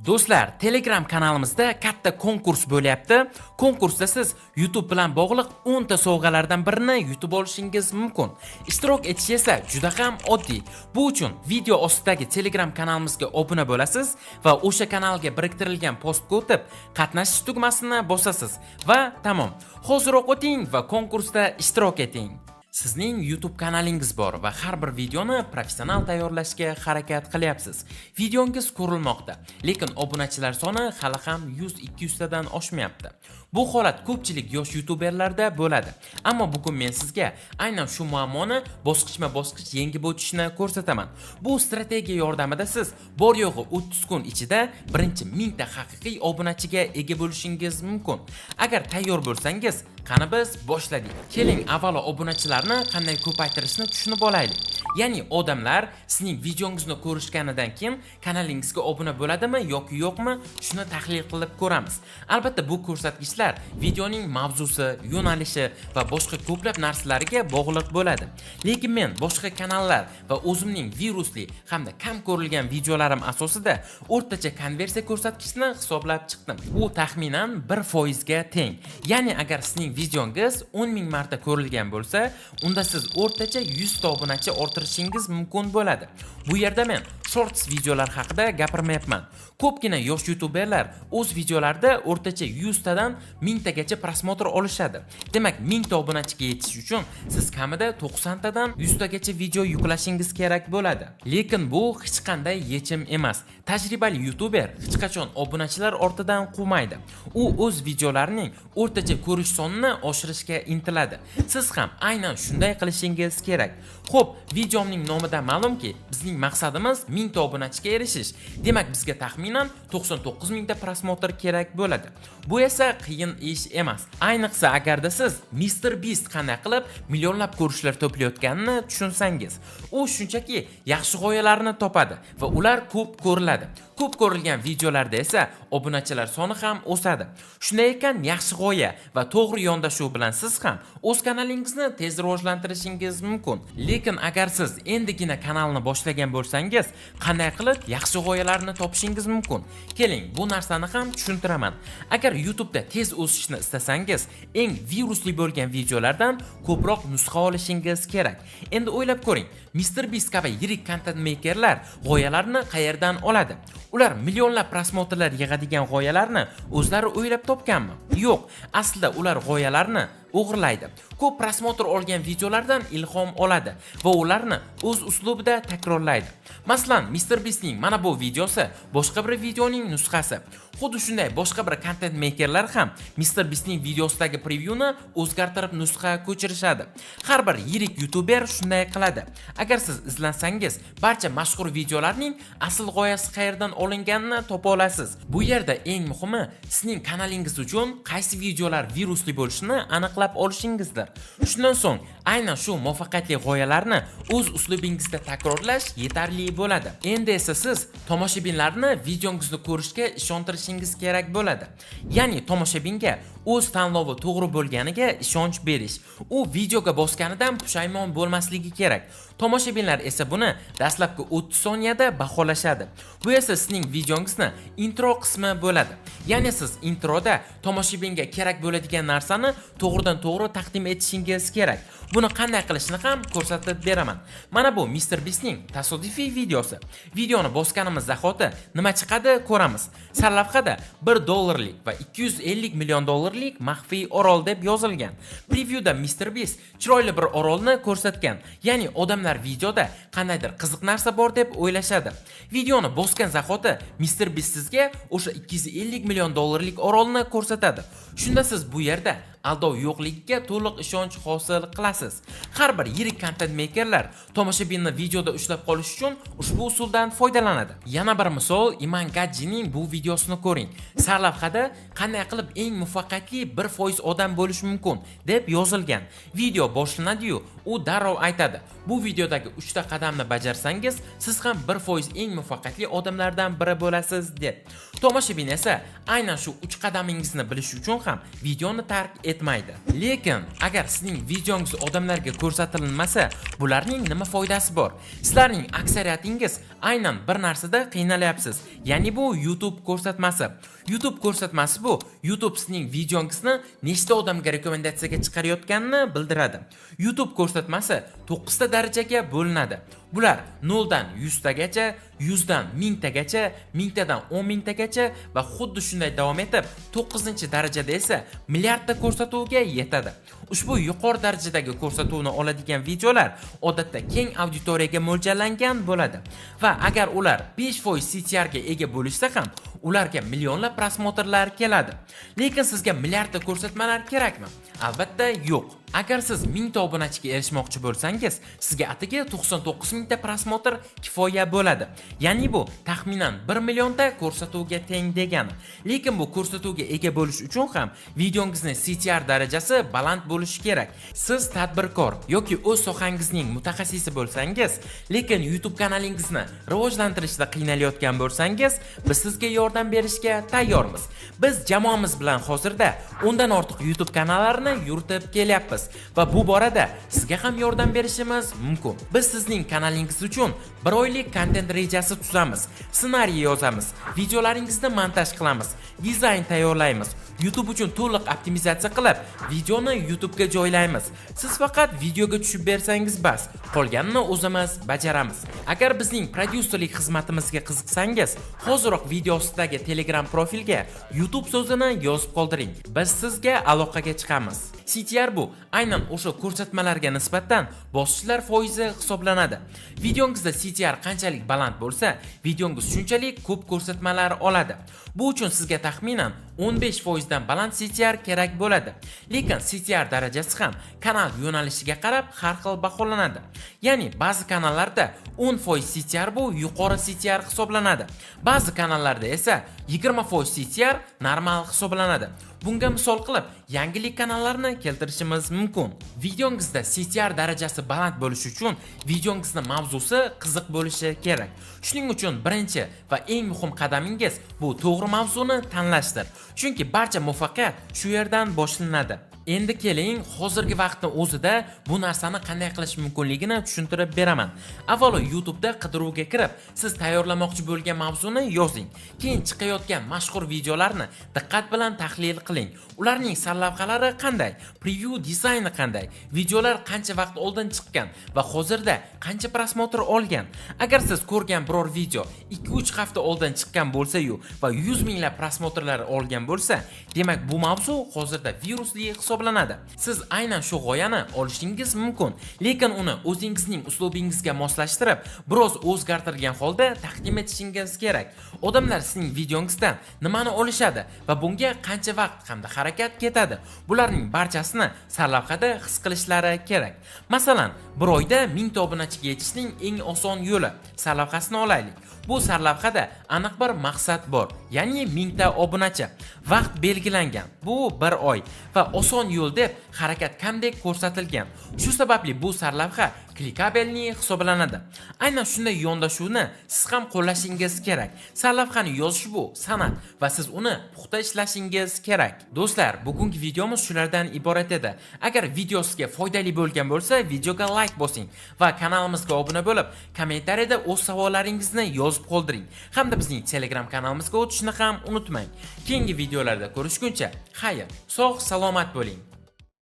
Do'stlar, Telegram kanalimizda katta konkurs bo'lyapti. Konkursda siz YouTube bilan bog'liq 10 ta sovg'alardan birini yutib olishingiz mumkin. Ishtirok etish esa juda ham oddiy. Bu uchun video ostidagi Telegram kanalimizga obuna bo'lasiz va o'sha kanalga biriktirilgan postga o'tib, qatnashish tugmasini bosasiz va tamom. Hoziroq o'ting va konkursda ishtirok eting. Sizning YouTube kanalingiz bor va har bir videoni professional tayyorlashga harakat qilyapsiz. Videongiz ko'rilmoqda, lekin obunachilar soni hali ham 100-200 tadan oshmayapti. Bu holat ko'pchilik yosh youtuberlarda bo'ladi. Ammo bugun men sizga aynan shu muammoni bosqichma-bosqich yengib o'tishni ko'rsataman. Bu strategiya yordamida siz bor yo'g'i 30 kun ichida birinchi 1000 ta haqiqiy obunachiga ega bo'lishingiz mumkin. Agar tayyor bo'lsangiz, qani biz boshladik. Keling, avvalo obunachilarni qanday ko'paytirishni tushunib olaylik. Ya'ni odamlar sizning videongizni ko'rishganidan keyin kanalingizga obuna bo'ladimi yoki yo'qmi, shuni tahlil qilib ko'ramiz. Albatta bu ko'rsatkichlar videoning mavzusi, yo'nalishi va boshqa ko'plab narsalarga bog'liq bo'ladi. Lekin men boshqa kanallar va o'zimning virusli hamda kam ko'rilgan videolarim asosida o'rtacha konversiya ko'rsatkichini hisoblab chiqdim. U taxminan 1% ga teng. Ya'ni agar sizning videongiz 10 000 marta ko'rilgan bo'lsa, unda siz o'rtacha 100 ta obunachi orttirishingiz mumkin bo'ladi. Bu yerda men shorts videolar haqida gapirmayapman. Ko'pgina yosh youtuberlar o'z videolarida o'rtacha 100 tadan 1000 tagacha prosmotr olishadi. Demak, 1000 ta obunachiga yetish uchun siz kamida 90 tadan 100 tagacha video yuklashingiz kerak bo'ladi. Lekin bu hech qanday yechim emas. Tajribali youtuber hech qachon obunachilar ortidan quvmaydi. U o'z videolarining o'rtacha ko'rish sonini oshirishga intiladi. Siz ham aynan shunday qilishingiz kerak. Xo'p, videomning nomidan ma'lumki, bizning maqsadimiz 1000 ta obunachiga erishish. Demak, bizga taxminan 99 000 ta prosmotr kerak bo'ladi. Bu esa qiyin ish emas. Ayniqsa agarda siz MrBeast qanday qilib millionlab ko'rishlar to'playotganini tushunsangiz. U shunchaki yaxshi g'oyalarni topadi va ular ko'p ko'riladi. Ko'p ko'rilgan videolarda esa obunachilar soni ham o'sadi. Shunday ekan, yaxshi g'oya va to'g'ri yondashuv bilan siz ham o'z kanalingizni tez rivojlantirishingiz mumkin. Lekin agar siz endigina kanalni boshlagan bo'lsangiz, qanday qilib yaxshi g'oyalarni topishingiz mumkin? Keling, bu narsani ham tushuntiraman. Agar YouTube'da tez o'sishni istasangiz, eng virusli bo'lgan videolardan ko'proq nusxa olishingiz kerak. Endi o'ylab ko'ring, MrBeast kabi yirik content makerlar g'oyalarni qayerdan oladi? Ular millionlab prosmotrlar yig'adigan g'oyalarni o'zlari o'ylab topganmi? Yo'q, aslida ular g'oyalarni o'g'irlaydi. Ko'p prosmotr olgan videolardan ilhom oladi va ularni o'z uslubida takrorlaydi. Masalan, MrBeastning mana bu videosi boshqa bir videoning nusxasi. Xuddi shunday boshqa bir content makerlar ham MrBeastning videosidagi prevyuni o'zgartirib nusxa ko'chirishadi. Har bir yirik youtuber shunday qiladi. Agar siz izlansangiz, barcha mashhur videolarning asl g'oyasi qayerdan olinganini topa olasiz. Bu yerda eng muhimi sizning kanalingiz uchun qaysi videolar virusli bo'lishini aniqlab olishingizdir. Shundan so'ng aynan shu muvaffaqiyatli g'oyalarni o'z uslubingizda takrorlash yetarli bo'ladi. Endi esa siz tomoshabinlarni videongizni ko'rishga ishontirishingiz kerak bo'ladi. Ya'ni tomoshabinga o'z tanlovi to'g'ri bo'lganiga ishonch berish. U videoga bosganidan pushaymon bo'lmasligi kerak. Tomoshabinlar esa buni dastlabki 30 soniyada baholashadi. Bu esa sizning videongizni intro qismi bo'ladi. Ya'ni siz introda tomoshabinga kerak bo'ladigan narsani to'g'ridan-to'g'ri taqdim etishingiz kerak. Buni qanday qilishni ham ko'rsatib beraman. Mana bu MrBeastning tasodifiy videosi. Videoni bosganimiz zahoti nima chiqadi ko'ramiz. Sarlavhada $1 va 250 million dollarlik maxfiy orol deb yozilgan. Previewda MrBeast chiroyli bir orolni ko'rsatgan. Ya'ni odamlar videoda qandaydir qiziq narsa bor deb o'ylashadi. Videoni bosgan zahoti MrBeast sizga o'sha 250 million dollarlik orolni ko'rsatadi. Shunda siz bu yerda aldov yo'qligiga to'liq ishonch hosil qilasiz. Har bir yirik content makerlar tomoshabinni videoda ushlab qolish uchun ushbu usuldan foydalanadi. Yana bir misol, Iman Gadjining bu videosini ko'ring. Sarlavhada qanday qilib eng muvaffaqiyatli 1% odam bo'lish mumkin deb yozilgan. Video boshlanadi-yu, u darrov aytadi: "Bu videodagi 3 ta qadamni bajarsangiz, siz ham 1% eng muvaffaqiyatli odamlardan biri bo'lasiz" deb. Tomoshabin esa aynan shu 3 qadamingizni bilish uchun ham videoni tark etmaydi. Lekin agar sizning videongiz odamlarga ko'rsatilmasa, bularning nima foydasi bor? Sizlarning aksariyatingiz aynan bir narsada qiynalyapsiz. Ya'ni bu YouTube ko'rsatmasi. YouTube ko'rsatmasi bu YouTube sizning videongizni nechta odamga rekomendatsiyaga chiqarayotganini bildiradi. YouTube ko'rsatmasi 9 ta darajaga bo'linadi. Bular 0 dan 100 tagacha, 100 dan 1000 tagacha, 1000 tadan 10 000 tagacha va xuddi shunday davom etib, 9-darajada esa milliardta ko'rsatuvga yetadi. Ushbu yuqori darajadagi ko'rsatuvni oladigan videolar odatda keng auditoriyaga mo'ljallangan bo'ladi va agar ular 5% CTR ga ega bo'lishsa ham, ularga millionlab prosmotrlar keladi. Lekin sizga milliardta ko'rsatmalar kerakmi? Albatta yo'q. Agar siz 1000 ta obunachiga erishmoqchi bo'lsangiz, sizga atigi 99 mingta prosmotr kifoya bo'ladi. Ya'ni bu taxminan 1 millionta ko'rsatuvga teng degani. Lekin bu ko'rsatuvga ega bo'lish uchun ham videongizning CTR darajasi baland bo'lishi kerak. Siz tadbirkor yoki o'z sohangizning mutaxassisi bo'lsangiz, lekin YouTube kanalingizni rivojlantirishda qiynalayotgan bo'lsangiz, biz sizga yordam berishga tayyormiz. Biz jamoamiz bilan hozirda 10 dan ortiq YouTube kanallarini yuritib kelyapmiz. Va bu borada sizga ham yordam berishimiz mumkin. Biz sizning kanalingiz uchun 1 oylik kontent rejasi tuzamiz, ssenariy yozamiz, videolaringizni montaj qilamiz, dizayn tayyorlaymiz. YouTube uchun to'liq optimizatsiya qilib, videoni YouTube ga joylaymiz. Siz faqat videoga tushib bersangiz bas, qolganini o'zimiz bajaramiz. Agar bizning prodyuserlik xizmatimizga qiziqsangiz, hoziroq video ostidagi Telegram profilga YouTube so'zini yozib qoldiring. Biz sizga aloqaga chiqamiz. CTR bu aynan o'sha ko'rsatmalarga nisbatan bosishlar foizi hisoblanadi. Videongizda CTR qanchalik baland bo'lsa, videongiz shunchalik ko'p ko'rsatmalar oladi. Bu uchun sizga taxminan 15% dan baland CTR kerak bo'ladi. Lekin CTR darajasi ham kanal yo'nalishiga qarab har xil baholanadi. Ya'ni ba'zi kanallarda 10% CTR bu yuqori CTR hisoblanadi. Ba'zi kanallarda esa 20% CTR normal hisoblanadi. Bunga misol qilib, yangilik kanallarni keltirishimiz mumkin. Videongizda CTR darajasi baland bo'lishi uchun videongizning mavzusi qiziq bo'lishi kerak. Shuning uchun birinchi va eng muhim qadamingiz bu to'g'ri mavzuni tanlashdir. Chunki barcha muvaffaqiyat shu yerdan boshlanadi. Endi keling, hozirgi vaqtning o'zida bu narsani qanday qilish mumkinligini tushuntirib beraman. Avvalo YouTube da qidiruvga kirib, siz tayyorlamoqchi bo'lgan mavzuni yozing. Keyin chiqayotgan mashhur videolarni diqqat bilan tahlil qiling. Ularning sarlavhalari qanday? Preview dizayni qanday? Videolar qancha vaqt oldin chiqqan va hozirda qancha prosmotr olgan? Agar siz ko'rgan biror video 2-3 hafta oldin chiqqan bo'lsa-yu va 100 minglab prosmotrlar olgan bo'lsa, demak bu mavzu hozirda virusli hisoblanadi. Siz aynan shu g'oyani olishingiz mumkin, lekin uni o'zingizning uslubingizga moslashtirib, biroz o'zgartirgan holda taqdim etishingiz kerak. Odamlar sizning videongizdan nimani olishadi va bunga qancha vaqt hamda harakat ketadi? Bularning barchasini sarlavhada his qilishlari kerak. Masalan, bir oyda 1000 ta obunachiga yetishning eng oson yo'li sarlavhasini olaylik. Bu sarlavhada aniq bir maqsad bor, ya'ni 1000 ta obunachi. Vaqt belgilangan. Bu 1 oy va oson yo'l deb harakat kamdek ko'rsatilgan. Shu sababli bu sarlavha klikabelni hisoblanadi. Aynan shunday yondashuvni siz ham qo'llashingiz kerak. Sarlavhani yozish bu san'at va siz uni puxta ishlashingiz kerak. Do'stlar, bugungi videomiz shulardan iborat edi. Agar video sizga foydali bo'lgan bo'lsa, videoga like bosing va kanalimizga obuna bo'lib, kommentariyada o'z savollaringizni yozib qoldiring. Hamda bizning Telegram kanalimizga o'tishni ham unutmang. Keyingi videolarda ko'rishguncha, xayr, sog', salomat bo'ling.